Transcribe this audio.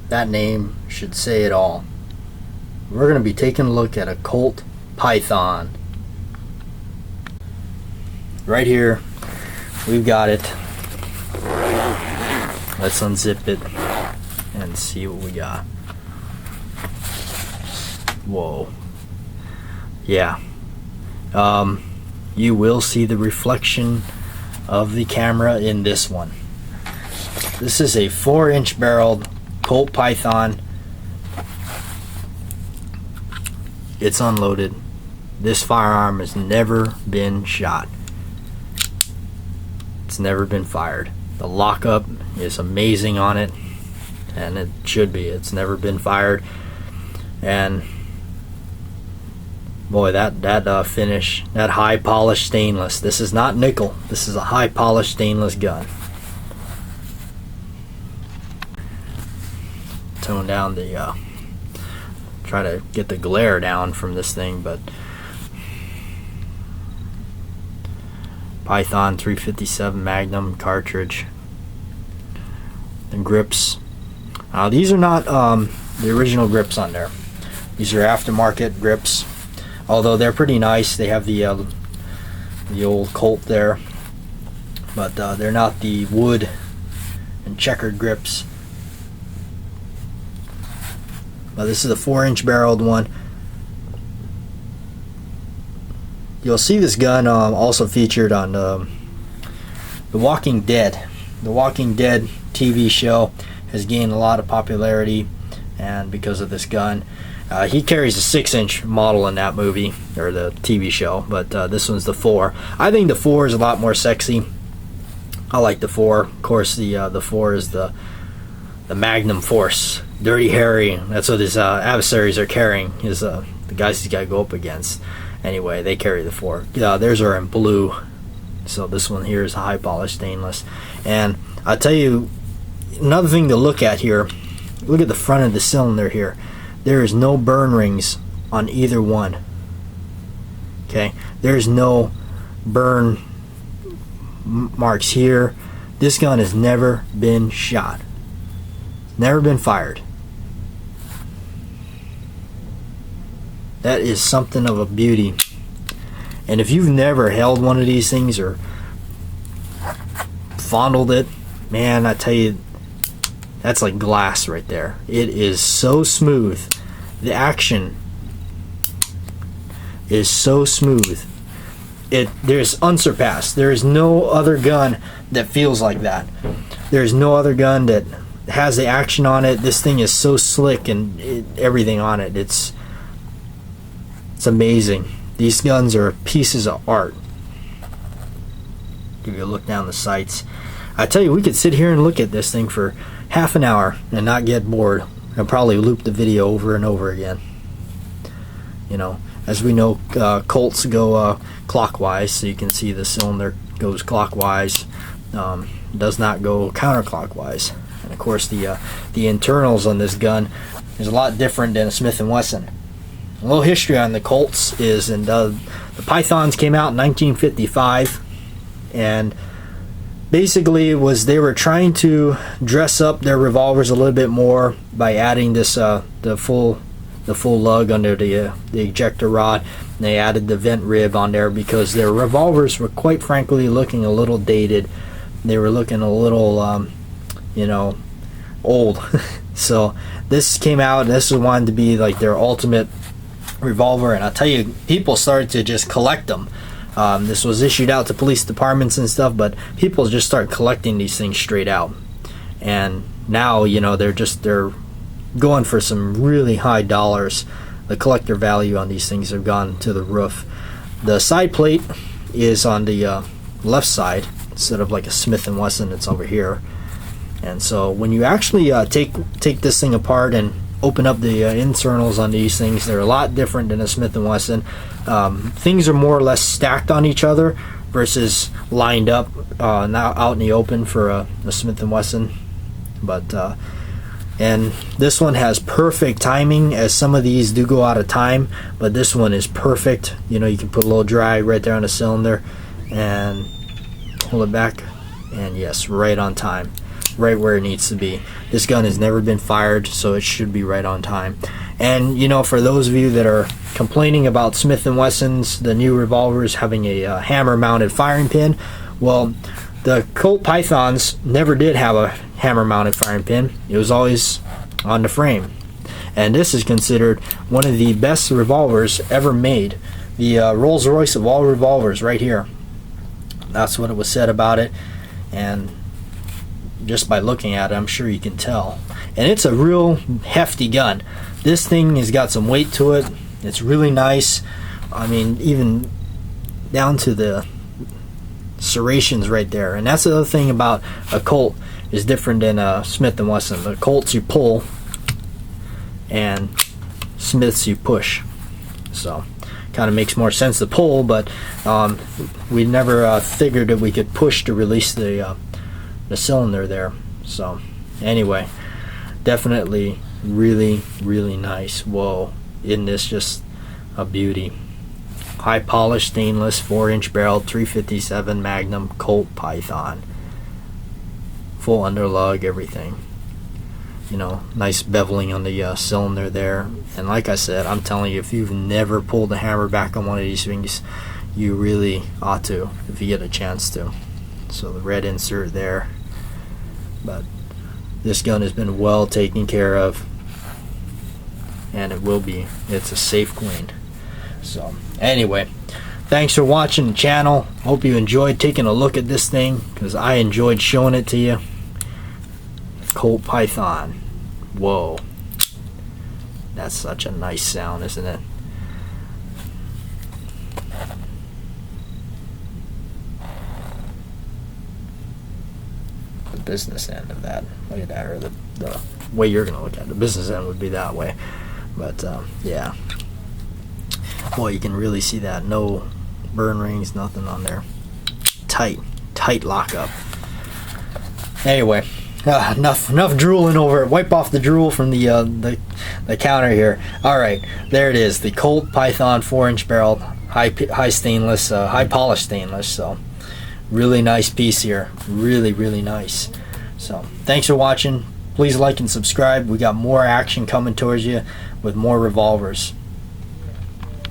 that name should say it all. We're going to be taking a look at a Colt Python. Right here, we've got it. Let's unzip it and see what we got. Whoa. Yeah. You will see the reflection of the camera in this one. This is a 4-inch barreled Colt Python. It's unloaded. This firearm has never been shot. It's never been fired. The lockup is amazing on it, and it should be. It's never been fired. And boy, that finish, that high polished stainless. This is not nickel. This is a high polished stainless gun. Tone down the try to get the glare down from this thing, but Python 357 Magnum cartridge. The grips. These are not the original grips on there. These are aftermarket grips. Although they're pretty nice. They have the old Colt there, but they're not the wood and checkered grips. But this is a 4-inch barreled one. You'll see this gun also featured on The Walking Dead. The Walking Dead TV show has gained a lot of popularity, and because of this gun. He carries a 6-inch model in that movie, or the TV show, but this one's the 4. I think the 4 is a lot more sexy. I like the 4. Of course, the 4 is the Magnum Force. Dirty Harry, that's what his adversaries are carrying, is the guys he's got to go up against. Anyway, they carry the 4. Theirs are in blue, so this one here is a high polished stainless. And I'll tell you, another thing to look at here, look at the front of the cylinder here. There is no burn rings on either one. Okay, there's no burn marks here. This gun has never been shot, never been fired. That is something of a beauty. And if you've never held one of these things or fondled it, man, I tell you, that's like glass right there. It is so smooth. The action is so smooth. There's unsurpassed. There is no other gun that feels like that. There's no other gun that has the action on it. This thing is so slick, and everything on it. It's amazing. These guns are pieces of art. Give you a look down the sights. I tell you, we could sit here and look at this thing for half an hour and not get bored. I'll probably loop the video over and over again. You know, as we know, Colts go clockwise, so you can see the cylinder goes clockwise. Does not go counterclockwise. And of course, the internals on this gun is a lot different than a Smith & Wesson. A little history on the Colts is, and the Pythons came out in 1955, and basically it was they were trying to dress up their revolvers a little bit more by adding this the full lug under the ejector rod. And they added the vent rib on there because their revolvers were, quite frankly, looking a little dated. They were looking a little old. So this came out, and this wanted to be like their ultimate revolver. And I'll tell you, people started to just collect them. This was issued out to police departments and stuff, but people just start collecting these things straight out. And now, you know, they're going for some really high dollars. The collector value on these things have gone to the roof. The side plate is on the left side instead of like a Smith & Wesson. It's over here. And so when you actually take this thing apart and open up the internals on these things, they're a lot different than a Smith & Wesson. Things are more or less stacked on each other versus lined up now out in the open for a Smith & Wesson. But and this one has perfect timing, as some of these do go out of time, but this one is perfect. You know, you can put a little drag right there on the cylinder and pull it back, and yes, right on time. just right where it needs to be. This gun has never been fired, so it should be right on time. And you know, for those of you that are complaining about Smith & Wesson's, the new revolvers, having a hammer mounted firing pin, well, the Colt Pythons never did have a hammer mounted firing pin. It was always on the frame. And this is considered one of the best revolvers ever made. The Rolls Royce of all revolvers, right here. That's what it was said about it. And just by looking at it, I'm sure you can tell. And it's a real hefty gun. This thing has got some weight to it. It's really nice. I mean, even down to the serrations right there. And that's the other thing about a Colt is different than a Smith & Wesson. The Colts you pull, and Smiths you push. So kind of makes more sense to pull, but we never figured that we could push to release the cylinder there. So anyway, definitely really, really nice. Whoa, isn't this just a beauty? High polished stainless 4-inch barrel 357 Magnum Colt Python, full underlug, everything. You know, nice beveling on the cylinder there. And like I said, I'm telling you, if you've never pulled the hammer back on one of these things, you really ought to if you get a chance to. So the red insert there. But this gun has been well taken care of, and it will be. It's a safe queen. So anyway, thanks for watching the channel. Hope you enjoyed taking a look at this thing, because I enjoyed showing it to you. Colt Python. Whoa, that's such a nice sound, isn't it? The business end of that, look at that, or the way you're gonna look at it. The business end would be that way, but yeah. Boy, you can really see that. No burn rings, nothing on there. Tight lockup. Anyway, enough drooling over it. Wipe off the drool from the counter here. All right, there it is. The Colt Python 4-inch barrel, high stainless, high polished stainless. So really nice piece here. Really, really nice. So thanks for watching. Please like and subscribe. We got more action coming towards you with more revolvers.